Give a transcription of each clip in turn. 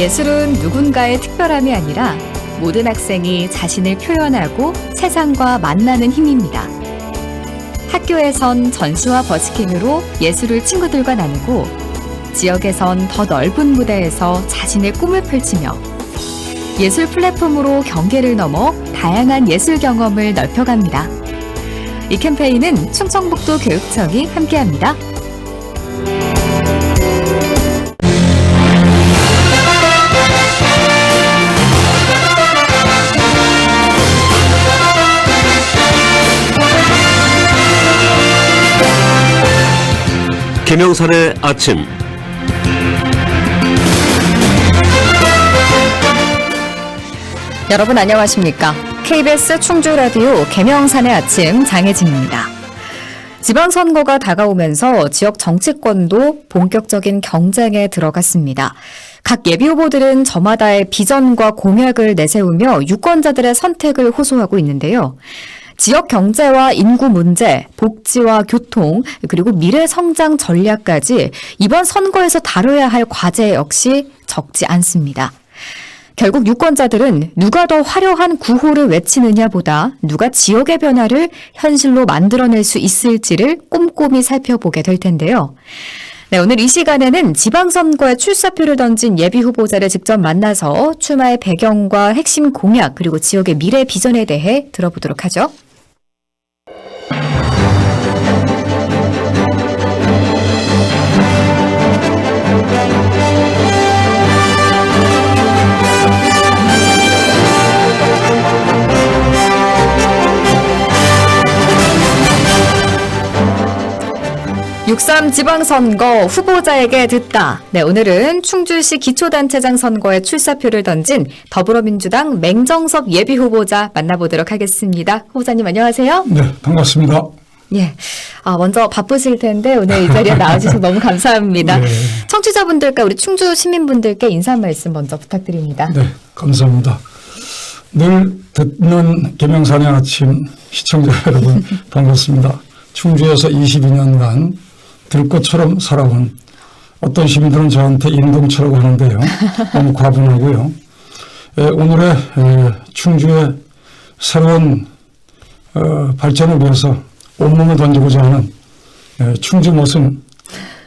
예술은 누군가의 특별함이 아니라 모든 학생이 자신을 표현하고 세상과 만나는 힘입니다. 학교에선 전시와 버스킹으로 예술을 친구들과 나누고 지역에선 더 넓은 무대에서 자신의 꿈을 펼치며 예술 플랫폼으로 경계를 넘어 다양한 예술 경험을 넓혀갑니다. 이 캠페인은 충청북도 교육청이 함께합니다. 김영선의 아침. 여러분 안녕하십니까? KBS 충주라디오 김영선의 아침 장혜진입니다. 지방선거가 다가오면서 지역 정치권도 본격적인 경쟁에 들어갔습니다. 각 예비후보들은 저마다의 비전과 공약을 내세우며 유권자들의 선택을 호소하고 있는데요. 지역 경제와 인구 문제, 복지와 교통, 그리고 미래 성장 전략까지 이번 선거에서 다뤄야 할 과제 역시 적지 않습니다. 결국 유권자들은 누가 더 화려한 구호를 외치느냐보다 누가 지역의 변화를 현실로 만들어낼 수 있을지를 꼼꼼히 살펴보게 될 텐데요. 네, 오늘 이 시간에는 지방선거에 출사표를 던진 예비후보자를 직접 만나서 출마의 배경과 핵심 공약 그리고 지역의 미래 비전에 대해 들어보도록 하죠. (6.3) 지방선거 후보자에게 듣다. 네, 오늘은 충주시 기초단체장 선거에 출사표를 던진 더불어민주당 맹정섭 예비후보자 만나보도록 하겠습니다. 후보자님 안녕하세요. 네, 반갑습니다. 예, 먼저 바쁘실 텐데 오늘 이 자리에 나와주셔서 너무 감사합니다. 네. 청취자분들과 우리 충주 시민분들께 인사 말씀 먼저 부탁드립니다. 네, 감사합니다. 늘 듣는 김영선의 아침 시청자 여러분 반갑습니다. 충주에서 22년간 들꽃처럼 살아온 어떤 시민들은 저한테 인동차라고 하는데요. 너무 과분하고요. 오늘의 충주의 새로운 발전을 위해서 온몸을 던지고자 하는 충주 모습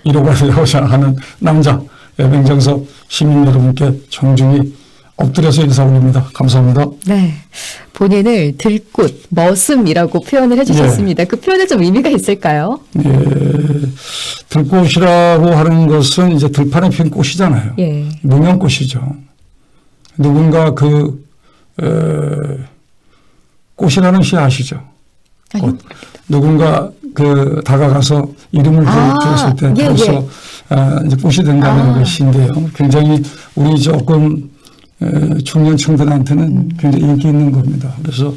이루고자 하는 남자 맹정섭 시민 여러분께 정중히 엎드려서 인사 올립니다. 감사합니다. 네, 본인을 들꽃, 머슴이라고 표현을 해주셨습니다. 예. 그 표현에 좀 의미가 있을까요? 예, 들꽃이라고 하는 것은 이제 들판에 핀 꽃이잖아요. 예. 무명꽃이죠. 누군가 꽃이라는 시 아시죠? 꽃. 누군가 다가가서 이름을 불렀을 때 벌써 이제 꽃이 된다는 것인데요. 굉장히 우리 조금 청년 청년한테는 굉장히 인기 있는 겁니다. 그래서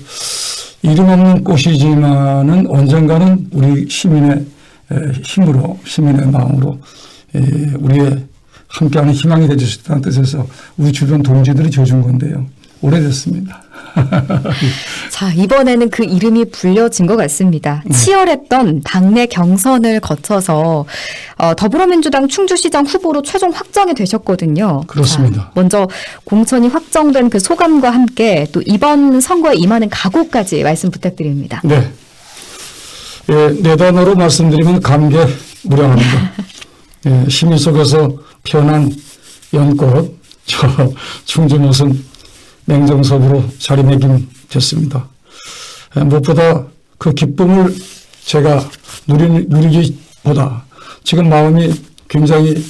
이름 없는 꽃이지만은 언젠가는 우리 시민의 힘으로, 시민의 마음으로 우리의 함께하는 희망이 되줄 수 있다는 뜻에서 우리 주변 동지들이 지어준 건데요. 오래됐습니다. 자, 이번에는 그 이름이 불려진 것 같습니다. 네. 치열했던 당내 경선을 거쳐서 더불어민주당 충주시장 후보로 최종 확정이 되셨거든요. 그렇습니다. 자, 먼저 공천이 확정된 그 소감과 함께 또 이번 선거에 임하는 각오까지 말씀 부탁드립니다. 네. 예, 네 단어로 말씀드리면 감개무량합니다. 예, 시민 속에서 피어난 연꽃, 저 충주 모습 맹정섭으로 자리매김됐습니다. 무엇보다 그 기쁨을 제가 누리기보다 지금 마음이 굉장히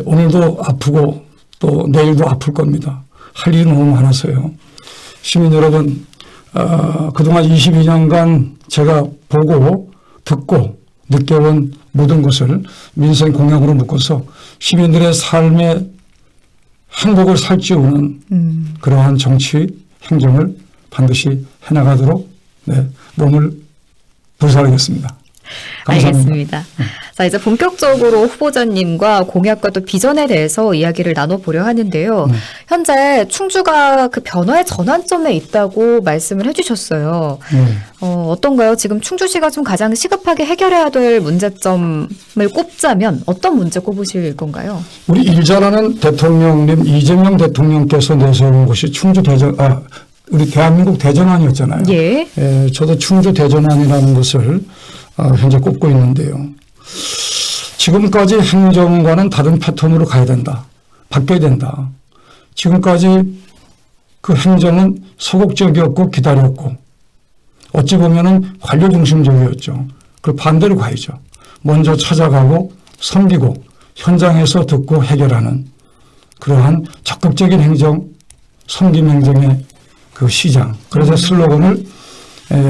오늘도 아프고 또 내일도 아플 겁니다. 할 일이 너무 많아서요. 시민 여러분, 그동안 22년간 제가 보고 듣고 느껴본 모든 것을 민생 공약으로 묶어서 시민들의 삶의 행복을 살찌우는 그러한 정치 행정을 반드시 해나가도록 몸을 불사르겠습니다. 알겠습니다. 자, 이제 본격적으로 후보자님과 공약과 또 비전에 대해서 이야기를 나눠보려 하는데요. 현재 충주가 그 변화의 전환점에 있다고 말씀을 해주셨어요. 어떤가요? 지금 충주시가 좀 가장 시급하게 해결해야 될 문제점을 꼽자면 어떤 문제 꼽으실 건가요? 우리 일 잘하는 대통령님 이재명 대통령께서 내세운 것이 충주 대전, 우리 대한민국 대전환이었잖아요. 예. 저도 충주 대전환이라는 것을 현재 꼽고 있는데요. 지금까지 행정과는 다른 패턴으로 가야 된다. 바뀌어야 된다. 지금까지 그 행정은 소극적이었고 기다렸고 어찌 보면은 관료 중심적이었죠. 그 반대로 가야죠. 먼저 찾아가고 섬기고 현장에서 듣고 해결하는 그러한 적극적인 행정, 섬김 행정의 그 시장. 그래서 슬로건을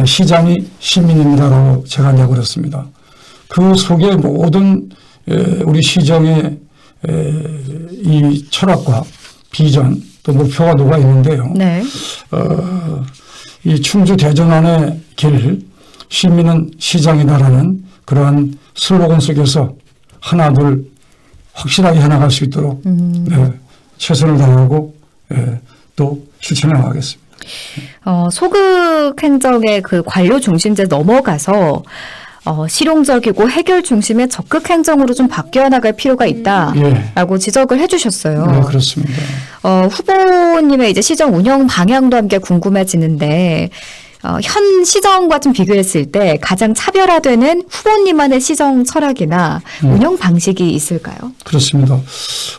시장이 시민입니다라고 제가 내걸었습니다. 그 속에 모든 우리 시정의 이 철학과 비전 또 목표가 녹아 있는데요. 네. 이 충주 대전환의 길, 시민은 시장이다라는 그러한 슬로건 속에서 하나 둘 확실하게 해나갈 수 있도록 최선을 다하고 또 실천해 나가겠습니다. 소극 행정의 그 관료 중심제 넘어가서 실용적이고 해결 중심의 적극 행정으로 좀 바뀌어 나갈 필요가 있다라고 지적을 해주셨어요. 네, 그렇습니다. 후보님의 이제 시정 운영 방향도 함께 궁금해지는데 현 시정과 좀 비교했을 때 가장 차별화되는 후보님만의 시정 철학이나 운영 방식이 있을까요? 그렇습니다.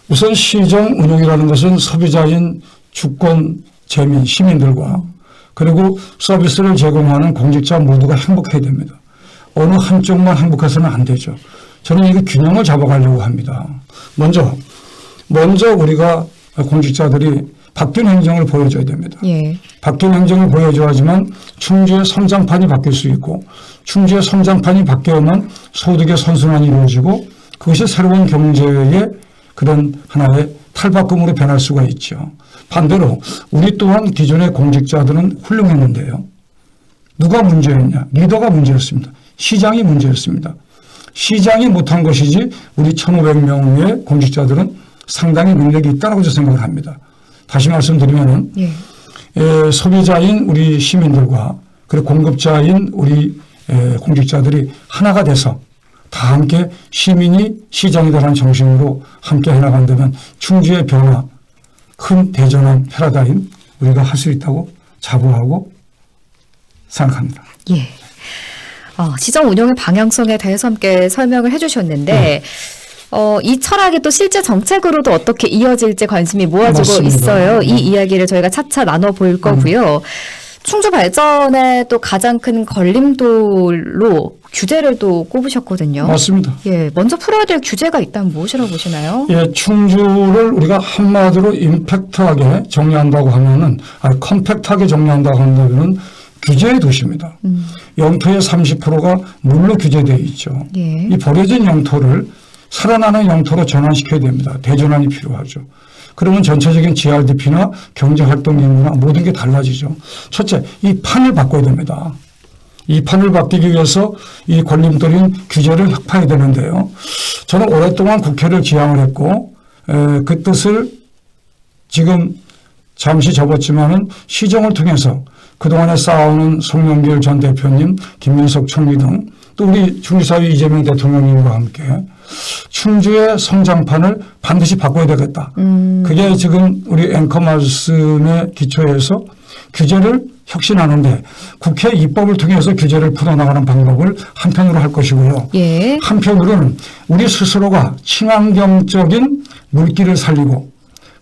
우선 시정 운영이라는 것은 소비자인 주권 재민, 시민들과 그리고 서비스를 제공하는 공직자 모두가 행복해야 됩니다. 어느 한쪽만 행복해서는 안 되죠. 저는 이거 균형을 잡아가려고 합니다. 먼저 우리가 공직자들이 바뀐 행정을 보여줘야 됩니다. 예. 바뀐 행정을 보여줘야지만 충주의 성장판이 바뀔 수 있고 충주의 성장판이 바뀌어야만 소득의 선순환이 이루어지고 그것이 새로운 경제의 그런 하나의 탈바꿈으로 변할 수가 있죠. 반대로 우리 또한 기존의 공직자들은 훌륭했는데요. 누가 문제였냐? 리더가 문제였습니다. 시장이 문제였습니다. 시장이 못한 것이지 우리 1,500명의 공직자들은 상당히 능력이 있다고 생각을 합니다. 다시 말씀드리면은 소비자인 우리 시민들과 그리고 공급자인 우리 공직자들이 하나가 돼서 다 함께 시민이 시장이다라는 정신으로 함께 해나간다면 충주의 변화, 큰 대전환 패러다임 우리가 할 수 있다고 자부하고 생각합니다. 예. 시정 운영의 방향성에 대해서 함께 설명을 해주셨는데 이 철학이 또 실제 정책으로도 어떻게 이어질지 관심이 모아지고 맞습니다. 있어요. 이 이야기를 저희가 차차 나눠볼 거고요. 충주 발전의 또 가장 큰 걸림돌로 규제를 또 꼽으셨거든요. 맞습니다. 예, 먼저 풀어야 될 규제가 있다면 무엇이라고 보시나요? 예, 충주를 우리가 한마디로 임팩트하게 정리한다고 하면은, 컴팩트하게 정리한다고 한다면은 규제의 도시입니다. 영토의 30%가 물로 규제되어 있죠. 예. 이 버려진 영토를 살아나는 영토로 전환시켜야 됩니다. 대전환이 필요하죠. 그러면 전체적인 GRDP나 경제활동 인구나 모든 게 달라지죠. 첫째, 이 판을 바꿔야 됩니다. 이 판을 바뀌기 위해서 이 걸림돌인 규제를 혁파해야 되는데요. 저는 오랫동안 국회를 지향을 했고 그 뜻을 지금 잠시 접었지만은 시정을 통해서 그동안에 쌓아오는 송영길 전 대표님, 김민석 총리 등 또 우리 충주사회 이재명 대통령님과 함께 충주의 성장판을 반드시 바꿔야 되겠다. 그게 지금 우리 앵커 말씀에 기초해서 규제를 혁신하는데 국회 입법을 통해서 규제를 풀어나가는 방법을 한편으로 할 것이고요. 예. 한편으로는 우리 스스로가 친환경적인 물길을 살리고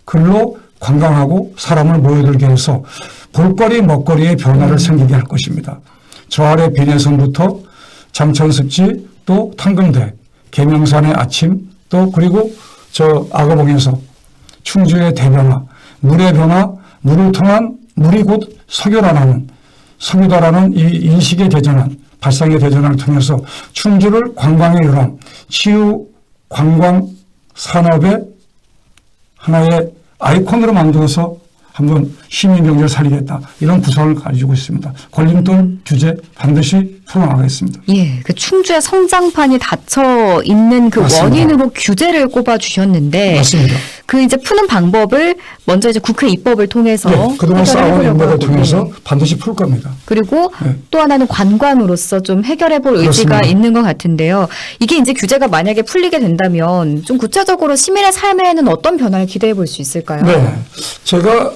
글로 관광하고 사람을 모여들게 해서 볼거리 먹거리의 변화를 생기게 할 것입니다. 저 아래 비내선부터 장천습지 또 탄금대 계명산의 아침 또 그리고 저 악어봉에서 충주의 대변화 물의 변화 물을 통한 물이 곧 석유라는 석유다라는 이 인식의 대전환 발상의 대전환을 통해서 충주를 관광의 요람 치유 관광 산업의 하나의 아이콘으로 만들어서 한번 시민 경제를 살리겠다. 이런 구상을 가지고 있습니다. 걸림돌 규제 반드시 풀어나가겠습니다. 예, 그 충주의 성장판이 닫혀 있는 그 맞습니다. 원인으로 규제를 꼽아 주셨는데, 맞습니다. 그 이제 푸는 방법을 먼저 이제 국회 입법을 통해서 네, 그동안 해결을 쌓아온 해보려고 인력을 하고, 통해서 네. 반드시 풀 겁니다. 그리고 네. 또 하나는 관광으로서 좀 해결해볼 의지가 그렇습니다. 있는 것 같은데요. 이게 이제 규제가 만약에 풀리게 된다면 좀 구체적으로 시민의 삶에는 어떤 변화를 기대해 볼 수 있을까요? 네. 제가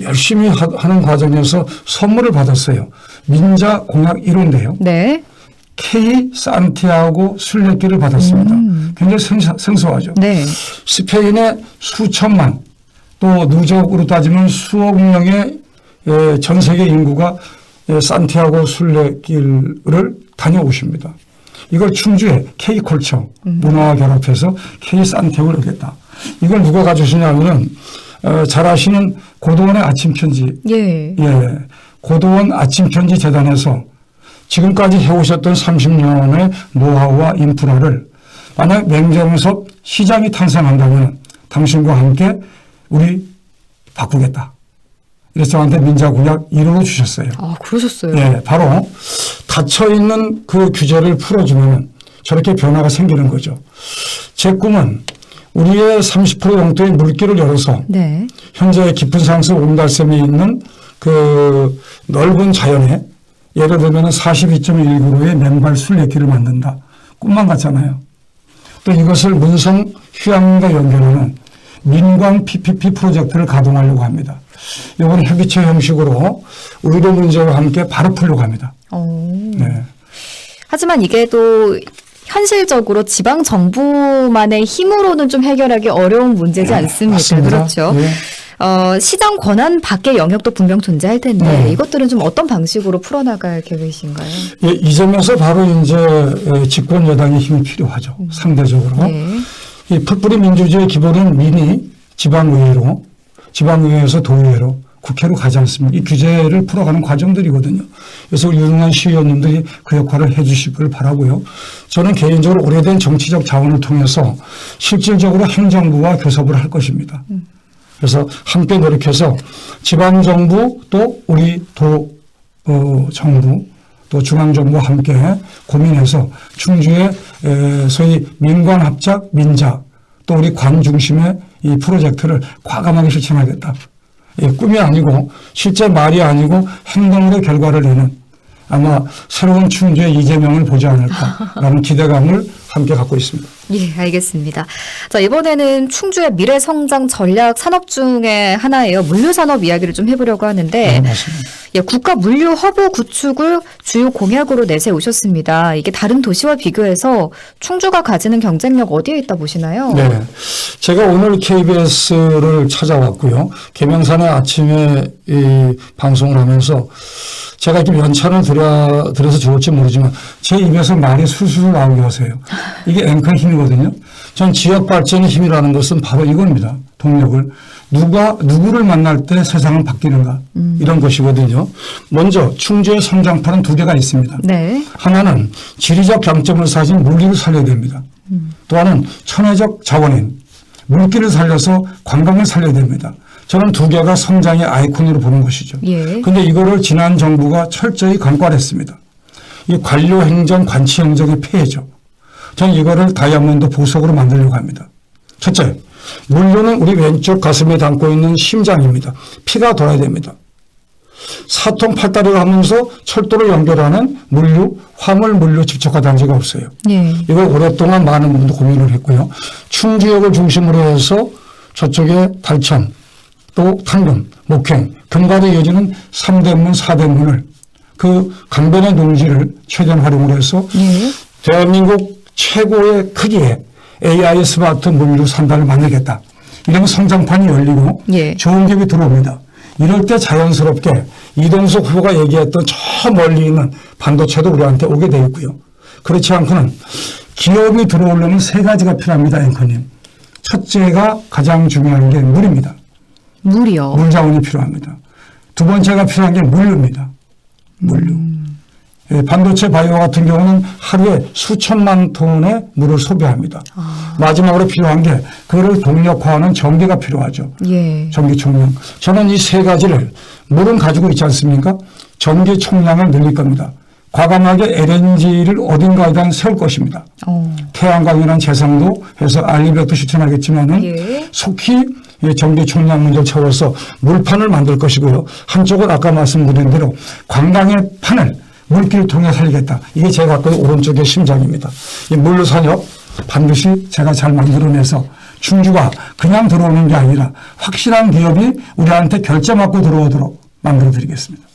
열심히 하는 과정에서 선물을 받았어요. 민자 공약 1호인데요. 네. K 산티아고 순례길을 받았습니다. 굉장히 생소하죠. 네. 스페인의 수천만 또 누적으로 따지면 수억 명의 전 세계 인구가 산티아고 순례길을 다녀오십니다. 이걸 충주에 K콜청 문화와 결합해서 K 산티아고를 하겠다. 이걸 누가 가져오시냐면은 잘 아시는 고도원의 아침편지. 예. 예. 고도원 아침편지 재단에서 지금까지 해오셨던 30년의 노하우와 인프라를 만약 맹정섭 시장이 탄생한다면 당신과 함께 우리 바꾸겠다. 이래서 저한테 민자공약 1호로 주셨어요. 아, 그러셨어요. 예, 바로 닫혀있는 그 규제를 풀어주면 저렇게 변화가 생기는 거죠. 제 꿈은 우리의 30% 영토의 물길을 열어서 네. 현재 깊은 상수 온달샘에 있는 그 넓은 자연에 예를 들면 42.1km의 맨발 순례길을 만든다. 꿈만 같잖아요. 또 이것을 문성 휴양림과 연결하는 민광 PPP 프로젝트를 가동하려고 합니다. 이번 협의체 형식으로 의료 문제와 함께 바로 풀려고 합니다. 네. 하지만 이게 또 현실적으로 지방 정부만의 힘으로는 좀 해결하기 어려운 문제지 않습니까? 맞습니다. 그렇죠. 네. 시장 권한 밖의 영역도 분명 존재할 텐데 네. 이것들은 좀 어떤 방식으로 풀어나갈 계획이신가요? 예, 이 점에서 바로 이제 집권 여당의 힘이 필요하죠. 상대적으로. 네. 이 풀뿌리 민주주의의 기본은 민이 지방의회로, 지방의회에서 도의회로, 국회로 가지 않습니까? 이 규제를 풀어가는 과정들이거든요. 그래서 우리 유능한 시의원님들이 그 역할을 해 주시길 바라고요. 저는 개인적으로 오래된 정치적 자원을 통해서 실질적으로 행정부와 교섭을 할 것입니다. 그래서 함께 노력해서 지방정부 또 우리 정부 또 중앙정부와 함께 고민해서 충주의 소위 민관합작 민자 또 우리 관 중심의 이 프로젝트를 과감하게 실천하겠다. 꿈이 아니고 실제 말이 아니고 행동으로 결과를 내는 아마 새로운 충주의 이재명을 보지 않을까라는 기대감을 함께 갖고 있습니다. 예, 알겠습니다. 자, 이번에는 충주의 미래 성장 전략 산업 중에 하나예요. 물류 산업 이야기를 좀 해보려고 하는데, 네, 맞습니다. 예, 국가 물류 허브 구축을 주요 공약으로 내세우셨습니다. 이게 다른 도시와 비교해서 충주가 가지는 경쟁력 어디에 있다 보시나요? 네, 제가 오늘 KBS를 찾아왔고요. 계명산에 아침에 이 방송을 하면서 제가 이렇게 연찬을 드려서 좋을지 모르지만 제 입에서 말이 술술 나오게 하세요. 이게 앵커의 힘이거든요. 전 지역 발전의 힘이라는 것은 바로 이겁니다. 동력을. 누구를 만날 때 세상은 바뀌는가. 이런 것이거든요. 먼저 충주의 성장판은 두 개가 있습니다. 네. 하나는 지리적 강점을 가진 물리를 살려야 됩니다. 또 하나는 천혜적 자원인 물길을 살려서 관광을 살려야 됩니다. 저는 두 개가 성장의 아이콘으로 보는 것이죠. 예. 그런데 이거를 지난 정부가 철저히 관과했습니다. 이 관료 행정, 관치 행정의 폐해죠. 저는 이거를 다이아몬드 보석으로 만들려고 합니다. 첫째, 물류는 우리 왼쪽 가슴에 담고 있는 심장입니다. 피가 돌아야 됩니다. 사통팔다리를 하면서 철도를 연결하는 물류, 화물 물류 직접화 단지가 없어요. 예. 이걸 오랫동안 많은 분도 고민을 했고요. 충주역을 중심으로 해서 저쪽에 달천, 또 탄금, 목행, 금가로 이어지는 3대문, 4대문을 그 강변의 농지를 최대한 활용을 해서 예. 대한민국 최고의 크기의 AI 스마트 물류 산단을 만들겠다. 이러면 성장판이 열리고 예. 좋은 기업이 들어옵니다. 이럴 때 자연스럽게 이동석 후보가 얘기했던 저 멀리 있는 반도체도 우리한테 오게 돼 있고요. 그렇지 않고는 기업이 들어오려면 세 가지가 필요합니다. 앵커님. 첫째가 가장 중요한 게 물입니다. 물이요. 물 자원이 필요합니다. 두 번째가 필요한 게 물류입니다. 물류. 예, 반도체 바이오 같은 경우는 하루에 수천만 톤의 물을 소비합니다. 마지막으로 필요한 게 그거를 동력화하는 전기가 필요하죠. 예. 전기 총량. 저는 이 세 가지를 물은 가지고 있지 않습니까? 전기 총량을 늘릴 겁니다. 과감하게 LNG를 어딘가에다 세울 것입니다. 태양광이라는 재상도 해서 알리백도 실천하겠지만은 예. 속히 전기 총량 문제를 채워서 물판을 만들 것이고요. 한쪽은 아까 말씀드린 대로 관광의 판을 물길을 통해 살리겠다. 이게 제가 갖고 있는 오른쪽의 심장입니다. 이 물류산업 반드시 제가 잘 만들어내서 충주가 그냥 들어오는 게 아니라 확실한 기업이 우리한테 결제 받고 들어오도록 만들어드리겠습니다.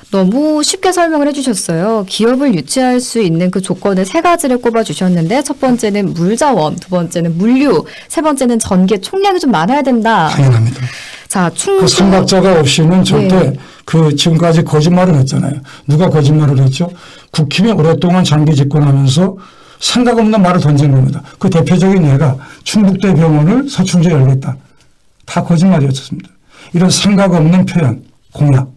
너무 쉽게 설명을 해주셨어요. 기업을 유치할 수 있는 그 조건을 세 가지를 꼽아주셨는데 첫 번째는 물자원, 두 번째는 물류, 세 번째는 전기 총량이 좀 많아야 된다. 당연합니다. 자, 충주. 그 삼각자가 없이는 절대 예. 그 지금까지 거짓말을 했잖아요. 누가 거짓말을 했죠? 국힘이 오랫동안 장기 집권하면서 생각 없는 말을 던진 겁니다. 그 대표적인 예가 충북대 병원을 서충주에 열겠다. 다 거짓말이었습니다. 이런 생각 없는 표현, 공약.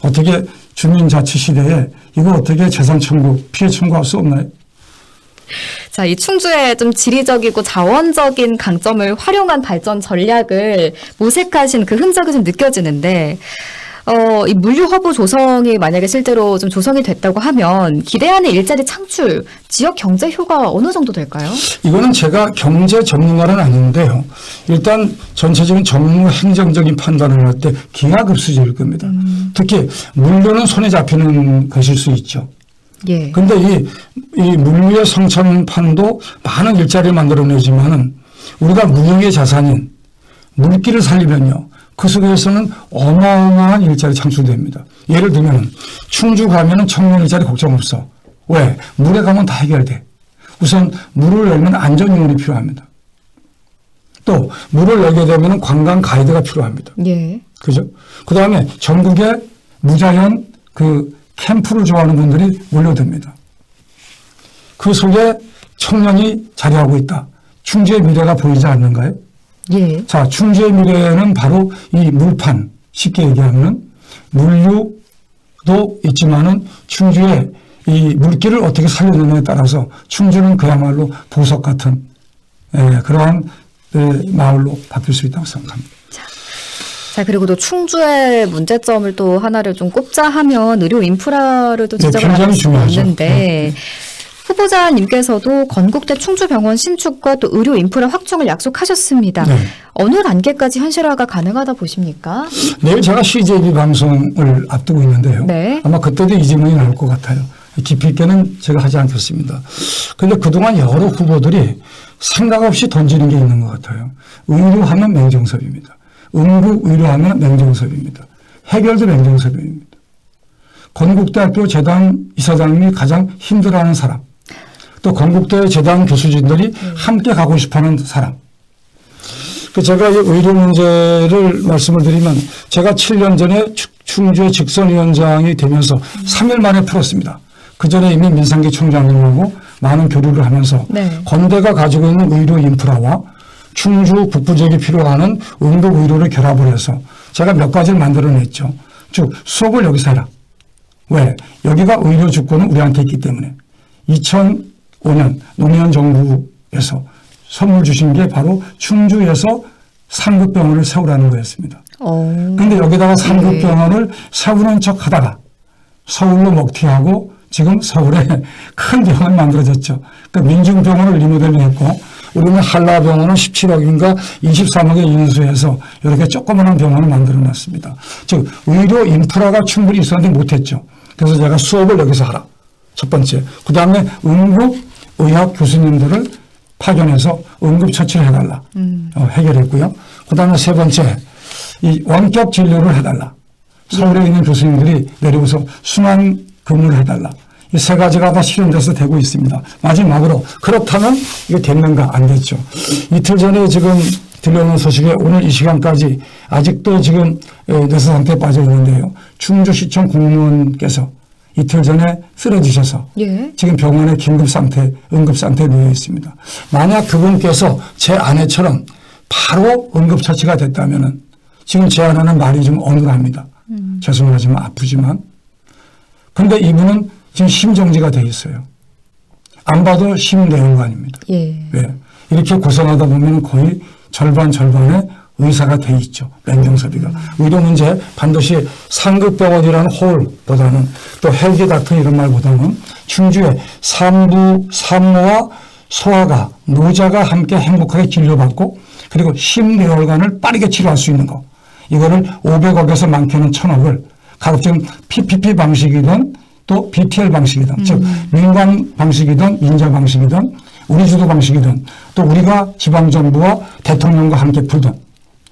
어떻게 주민자치 시대에 이거 어떻게 재산 청구, 피해 청구할 수 없나요? 자, 이 충주의 좀 지리적이고 자원적인 강점을 활용한 발전 전략을 모색하신 그 흔적이 좀 느껴지는데, 이 물류 허브 조성이 만약에 실제로 좀 조성이 됐다고 하면 기대하는 일자리 창출, 지역 경제 효과가 어느 정도 될까요? 이거는 제가 경제 전문가는 아닌데요. 일단 전체적인 정무 행정적인 판단을 할 때 기하급수적일 겁니다. 특히 물류는 손에 잡히는 것일 수 있죠. 예. 근데 이 물류의 성천판도 많은 일자리를 만들어내지만은 우리가 무형의 자산인 물길을 살리면요. 그 속에서는 어마어마한 일자리 창출됩니다. 예를 들면 충주 가면은 청년 일자리 걱정 없어. 왜? 물에 가면 다 해결돼. 우선 물을 열면 안전요원이 필요합니다. 또 물을 열게 되면 관광 가이드가 필요합니다. 예. 그죠? 그 다음에 전국에 무자연 그 캠프를 좋아하는 분들이 몰려듭니다. 그 속에 청년이 자리하고 있다. 충주의 미래가 보이지 않는가요? 예. 자, 충주의 미래는 바로 이 물판, 쉽게 얘기하면 물류도 있지만은 충주의 이 물길을 어떻게 살려내느냐에 따라서 충주는 그야말로 보석 같은 그러한 마을로 바뀔 수 있다고 생각합니다. 자, 그리고 또 충주의 문제점을 또 하나를 좀 꼽자 하면 의료 인프라를 또 지적을 굉장히 할 수가 중요하죠. 없는데 후보자님께서도 건국대 충주병원 신축과 또 의료 인프라 확충을 약속하셨습니다. 네. 어느 단계까지 현실화가 가능하다 보십니까? 내일 제가 CJB 방송을 앞두고 있는데요. 네. 아마 그때도 이 질문이 나올 것 같아요. 깊이 있게는 제가 하지 않겠습니다. 그런데 그동안 여러 후보들이 생각 없이 던지는 게 있는 것 같아요. 의료하면 맹정섭입니다. 응급 의료하면 맹정섭입니다. 해결도 맹정섭입니다. 건국대학교 재단 이사장님이 가장 힘들어하는 사람. 또 건국대 재단 교수진들이 함께 가고 싶어하는 사람. 제가 이 의료 문제를 말씀을 드리면 제가 7년 전에 충주의 직선위원장이 되면서 3일 만에 풀었습니다. 그 전에 이미 민상기 총장님하고 많은 교류를 하면서 네. 건대가 가지고 있는 의료 인프라와 충주 북부 지역에 필요하는 응급 의료를 결합을 해서 제가 몇 가지를 만들어냈죠. 즉 수업을 여기서 해라. 왜? 여기가 의료 주권은 우리한테 있기 때문에 2005년 노무현 정부에서 선물 주신 게 바로 충주에서 상급병원을 세우라는 거였습니다. 그런데 여기다가 상급병원을 세우는 척 하다가 서울로 먹튀하고 지금 서울에 큰 병원이 만들어졌죠. 그러니까 민중병원을 리모델링 했고 우리는 한라병원은 17억인가 23억에 인수해서 이렇게 조그마한 병원을 만들어놨습니다. 즉 의료 인프라가 충분히 있었는데 못했죠. 그래서 제가 수업을 여기서 하라. 첫 번째. 그 다음에 응급의학 교수님들을 파견해서 응급처치를 해달라. 해결했고요. 그 다음에 세 번째. 이 원격 진료를 해달라. 서울에 있는 교수님들이 내려오서 순환 근무를 해달라. 이 세 가지가 다 실현돼서 되고 있습니다. 마지막으로 그렇다면 이게 됐는가 안 됐죠. 이틀 전에 지금 들려오는 소식에 오늘 이 시간까지 아직도 지금 뇌사 상태에 빠져 있는데요. 충주시청 공무원께서 이틀 전에 쓰러지셔서 예. 지금 병원에 긴급 상태, 응급 상태에 놓여 있습니다. 만약 그분께서 제 아내처럼 바로 응급 처치가 됐다면은 지금 제 아내는 말이 좀 어눌합니다. 죄송하지만 아프지만. 근데 이분은 지금 심정지가 돼 있어요. 안 봐도 심내원관입니다. 예. 왜? 이렇게 고생하다 보면 거의 절반의 의사가 돼 있죠. 변경섭이가. 의료 문제 반드시 상급병원이라는 홀보다는 또 헬기 닥터 이런 말보다는 충주에 산모와 소아가 노자가 함께 행복하게 진료받고 그리고 심뇌혈관을 빠르게 치료할 수 있는 거. 이거를 500억에서 많게는 1000억을 가급적 PPP 방식이든 또 BTL 방식이든 즉 민간 방식이든 인자 방식이든 우리 주도 방식이든 또 우리가 지방정부와 대통령과 함께 풀든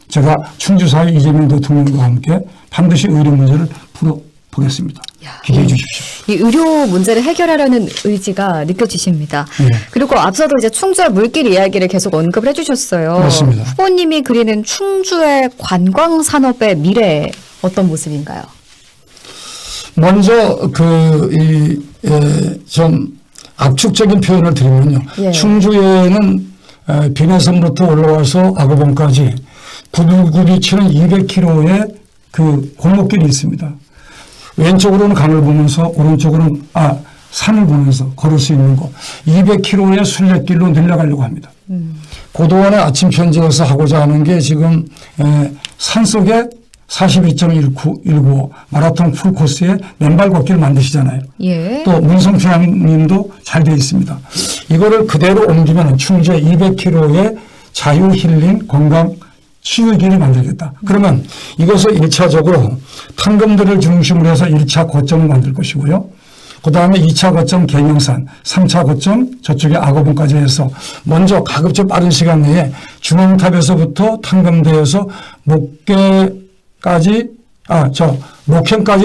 제가 충주사의 이재명 대통령과 함께 반드시 의료 문제를 풀어보겠습니다. 기대해 주십시오. 이 의료 문제를 해결하려는 의지가 느껴지십니다. 네. 그리고 앞서도 이제 충주의 물길 이야기를 계속 언급을 해주셨어요. 맞습니다. 후보님이 그리는 충주의 관광 산업의 미래 어떤 모습인가요? 먼저 좀 압축적인 표현을 드리면요. 예. 충주에는 비내섬부터 올라와서 아고봉까지 구들구리 치는 200km의 그 골목길이 있습니다. 왼쪽으로는 강을 보면서 오른쪽으로는 산을 보면서 걸을 수 있는 곳 200km의 순례길로 늘려가려고 합니다. 고도원의 아침 편지에서 하고자 하는 게 지금 산속에 42.195 마라톤 풀코스에 맨발 걷기를 만드시잖아요. 예. 또 문성춘향님도 잘 되어 있습니다. 이거를 그대로 옮기면 충주의 200km의 자유 힐링 건강 치유길을 만들겠다. 그러면 이것을 1차적으로 탕금들을 중심으로 해서 1차 거점을 만들 것이고요. 그 다음에 2차 거점 계명산, 3차 거점 저쪽에 악어봉까지 해서 먼저 가급적 빠른 시간 내에 중앙탑에서부터 탕금대에서 목현까지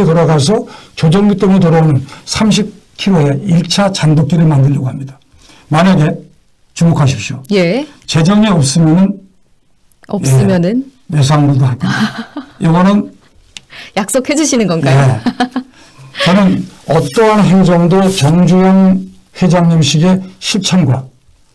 돌아가서 조정밑동으로 돌아오는 30km의 1차 잔도길을 만들려고 합니다. 만약에 주목하십시오. 예. 재정이 없으면은 매수항물도 할 겁니다. 이거는 약속해 주시는 건가요? 저는 어떠한 행정도 정주영 회장님식의 실천과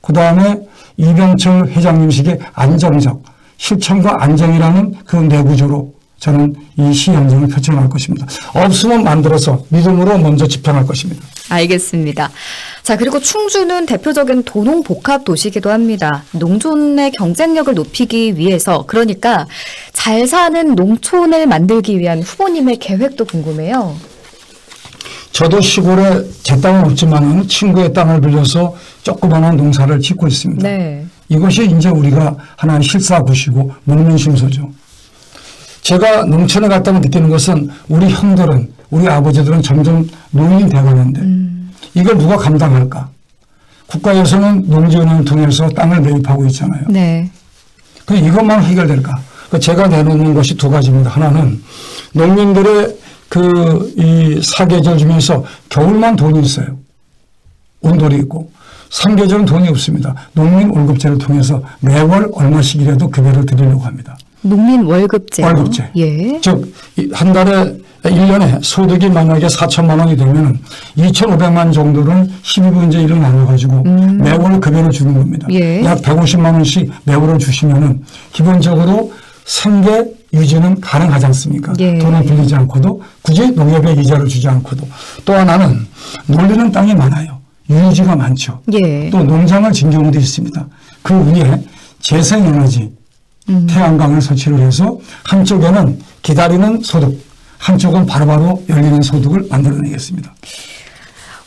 그 다음에 이병철 회장님식의 안정적 실천과 안정이라는 그 내구조로 저는 이 시행정을 펼쳐나갈 것입니다. 없으면 만들어서 믿음으로 먼저 집행할 것입니다. 알겠습니다. 자, 그리고 충주는 대표적인 도농복합 도시이기도 합니다. 농촌의 경쟁력을 높이기 위해서 그러니까 잘 사는 농촌을 만들기 위한 후보님의 계획도 궁금해요. 저도 시골에 제 땅은 없지만 친구의 땅을 빌려서 조그마한 농사를 짓고 있습니다. 네. 이것이 이제 우리가 하나의 실사구시고 농민심소죠. 제가 농촌에 갔다가 느끼는 것은 우리 형들은 우리 아버지들은 점점 노인이 돼가는데 이걸 누가 감당할까? 국가에서는 농지은행을 통해서 땅을 매입하고 있잖아요. 네. 그럼 이것만 해결될까? 제가 내놓는 것이 두 가지입니다. 하나는 농민들의 이 사계절 중에서 겨울만 돈이 있어요. 온돌이 있고. 3계절은 돈이 없습니다. 농민 월급제를 통해서 매월 얼마씩이라도 급여를 드리려고 합니다. 농민 월급제. 월급제. 예. 즉, 한 달에 1년에 소득이 만약에 4천만 원이 되면 2,500만 정도를 12분제 1을 나눠가지고 매월 급여를 주는 겁니다. 예. 약 150만 원씩 매월을 주시면은 기본적으로 생계 유지는 가능하지 않습니까? 예. 돈을 빌리지 않고도 굳이 농협에 이자를 주지 않고도 또 하나는 놀리는 땅이 많아요. 유유지가 많죠. 예. 또 농장을 진 경우도 있습니다. 그 위에 재생에너지 태양광을 설치를 해서 한쪽에는 기다리는 소득, 한쪽은 바로바로 열리는 소득을 만들어내겠습니다.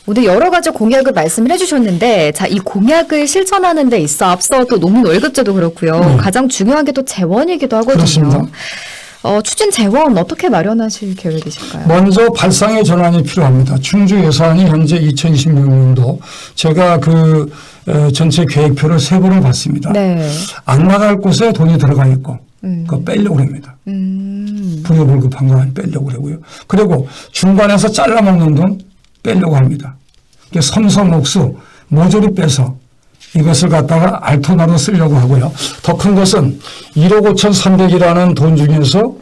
오늘 여러 가지 공약을 말씀을 해주셨는데, 자, 이 공약을 실천하는 데 있어 앞서 또 농민 월급제도 그렇고요. 가장 중요한 게 또 재원이기도 하거든요. 그렇습니다. 추진 재원 어떻게 마련하실 계획이실까요? 먼저 발상의 전환이 필요합니다. 충주 예산이 현재 2026년도 제가 전체 계획표를 3번을 봤습니다. 네. 안 나갈 곳에 돈이 들어가 있고 그거 빼려고 합니다. 불효불급한 거 빼려고 하고요. 그리고 중간에서 잘라먹는 돈 빼려고 합니다. 섬섬옥수 모조리 빼서 이것을 갖다가 알토나로 쓰려고 하고요. 더 큰 것은 1억 5,300이라는 돈 중에서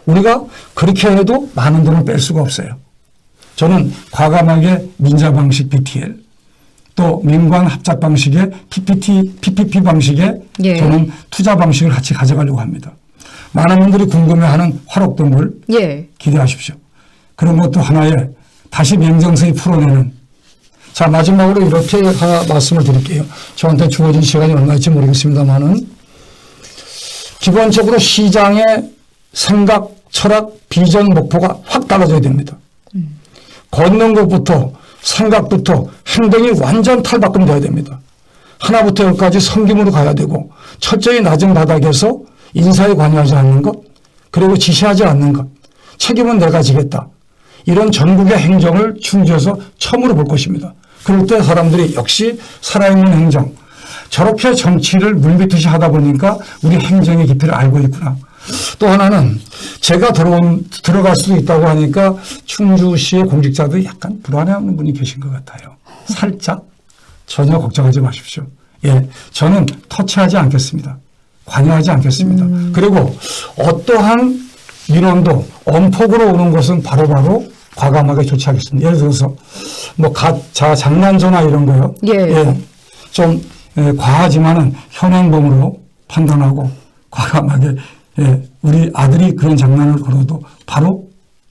우리가 그렇게 해도 많은 돈을 뺄 수가 없어요. 저는 과감하게 민자 방식 BTL 또 민관 합작 방식의 PPP 방식의 예. 저는 투자 방식을 같이 가져가려고 합니다. 많은 분들이 궁금해하는 화록동물 예. 기대하십시오. 그런 것도 하나의 다시 맹정성이 풀어내는. 자, 마지막으로 이렇게 말씀을 드릴게요. 저한테 주어진 시간이 얼마일지 모르겠습니다만은 기본적으로 시장의 생각, 철학, 비전, 목표가 확 달라져야 됩니다. 걷는 것부터 생각부터 행동이 완전 탈바꿈돼야 됩니다. 하나부터 열까지 섬김으로 가야 되고 철저히 낮은 바닥에서 인사에 관여하지 않는 것, 그리고 지시하지 않는 것, 책임은 내가 지겠다. 이런 전국의 행정을 충주에서 처음으로 볼 것입니다. 그럴 때 사람들이 역시 살아있는 행정, 저렇게 정치를 물밀듯이 하다 보니까 우리 행정의 깊이를 알고 있구나. 또 하나는 제가 들어갈 수도 있다고 하니까 충주시의 공직자들이 약간 불안해하는 분이 계신 것 같아요. 살짝. 전혀 걱정하지 마십시오. 예, 저는 터치하지 않겠습니다. 관여하지 않겠습니다. 그리고 어떠한 민원도 엄폭으로 오는 것은 바로바로 과감하게 조치하겠습니다. 예를 들어서 뭐 가짜 장난 전화 이런 거요. 예. 좀 과하지만은 현행범으로 판단하고 과감하게 우리 아들이 그런 장난을 걸어도 바로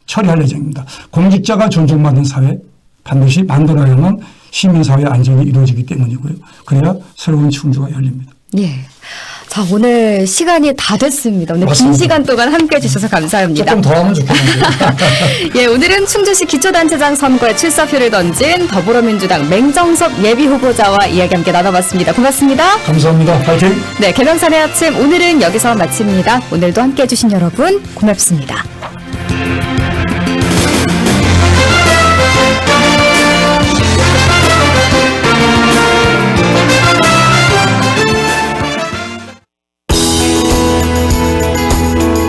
처리할 예정입니다. 공직자가 존중받는 사회 반드시 만들어야만 시민사회 안정이 이루어지기 때문이고요. 그래야 새로운 충주가 열립니다. 예. 자, 오늘 시간이 다 됐습니다. 오늘 맞습니다. 긴 시간 동안 함께 해주셔서 감사합니다. 조금 더 하면 좋겠는데요. 예, 오늘은 충주시 기초단체장 선거에 출사표를 던진 더불어민주당 맹정섭 예비후보자와 이야기 함께 나눠봤습니다. 고맙습니다. 감사합니다. 파이팅! 네, 개명산의 아침 오늘은 여기서 마칩니다. 오늘도 함께 해주신 여러분 고맙습니다.